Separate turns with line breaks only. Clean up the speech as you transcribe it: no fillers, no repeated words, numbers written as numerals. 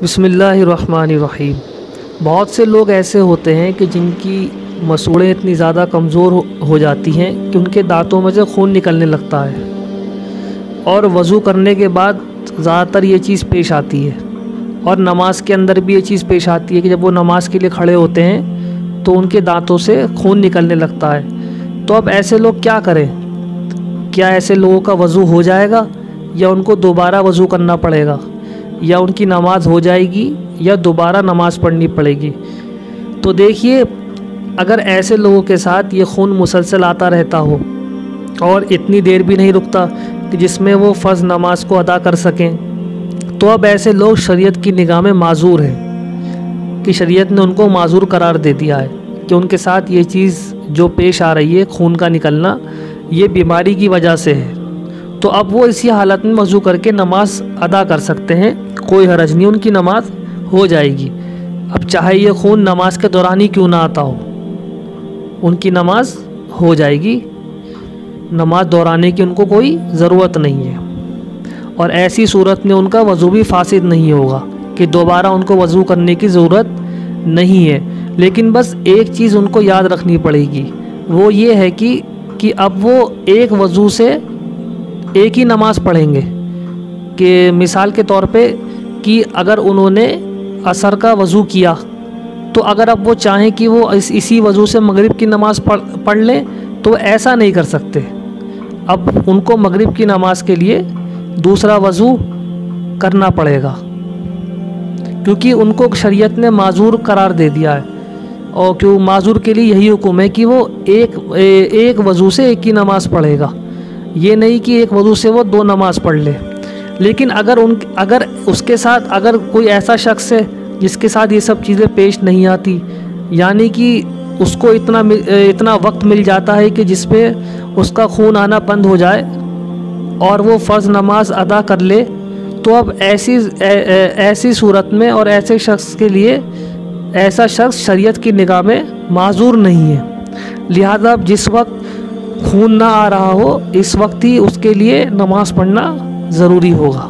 بسم اللہ الرحمن الرحیم۔ بہت سے لوگ ایسے ہوتے ہیں کہ جن کی مسوڑیں اتنی زیادہ کمزور ہو جاتی ہیں کہ ان کے دانتوں میں سے خون نکلنے لگتا ہے، اور وضو کرنے کے بعد زیادہ تر یہ چیز پیش آتی ہے، اور نماز کے اندر بھی یہ چیز پیش آتی ہے کہ جب وہ نماز کے لیے کھڑے ہوتے ہیں تو ان کے دانتوں سے خون نکلنے لگتا ہے۔ تو اب ایسے لوگ کیا کریں؟ کیا ایسے لوگوں کا وضو ہو جائے گا، یا ان کو دوبارہ وضو کرنا پڑے گا، یا ان کی نماز ہو جائے گی، یا دوبارہ نماز پڑھنی پڑے گی؟ تو دیکھیے، اگر ایسے لوگوں کے ساتھ یہ خون مسلسل آتا رہتا ہو اور اتنی دیر بھی نہیں رکتا کہ جس میں وہ فرض نماز کو ادا کر سکیں، تو اب ایسے لوگ شریعت کی نگاہ میں معذور ہیں، کہ شریعت نے ان کو معذور قرار دے دیا ہے کہ ان کے ساتھ یہ چیز جو پیش آ رہی ہے، خون کا نکلنا، یہ بیماری کی وجہ سے ہے۔ تو اب وہ اسی حالت میں وضو کر کے نماز ادا کر سکتے ہیں، کوئی حرج نہیں، ان کی نماز ہو جائے گی۔ اب چاہے یہ خون نماز کے دوران ہی کیوں نہ آتا ہو، ان کی نماز ہو جائے گی، نماز دہرانے کی ان کو کوئی ضرورت نہیں ہے، اور ایسی صورت میں ان کا وضو بھی فاسد نہیں ہوگا کہ دوبارہ ان کو وضو کرنے کی ضرورت نہیں ہے۔ لیکن بس ایک چیز ان کو یاد رکھنی پڑے گی، وہ یہ ہے کہ اب وہ ایک وضو سے ایک ہی نماز پڑھیں گے، کہ مثال کے طور پہ کہ اگر انہوں نے عصر کا وضو کیا، تو اگر اب وہ چاہیں کہ وہ اسی وضو سے مغرب کی نماز پڑھ لیں، تو وہ ایسا نہیں کر سکتے۔ اب ان کو مغرب کی نماز کے لیے دوسرا وضو کرنا پڑے گا، کیونکہ ان کو شریعت نے معذور قرار دے دیا ہے، اور کیوں معذور کے لیے یہی حکم ہے کہ وہ ایک وضو سے ایک ہی نماز پڑھے گا، یہ نہیں کہ ایک وضو سے وہ دو نماز پڑھ لے۔ لیکن اگر اس کے ساتھ اگر کوئی ایسا شخص ہے جس کے ساتھ یہ سب چیزیں پیش نہیں آتی، یعنی کہ اس کو اتنا وقت مل جاتا ہے کہ جس پہ اس کا خون آنا بند ہو جائے اور وہ فرض نماز ادا کر لے، تو اب ایسی صورت میں اور ایسے شخص کے لیے ایسا شخص شریعت کی نگاہ میں معذور نہیں ہے۔ لہذا جس وقت خون نہ آ رہا ہو، اس وقت ہی اس کے لیے نماز پڑھنا ضروری ہوگا۔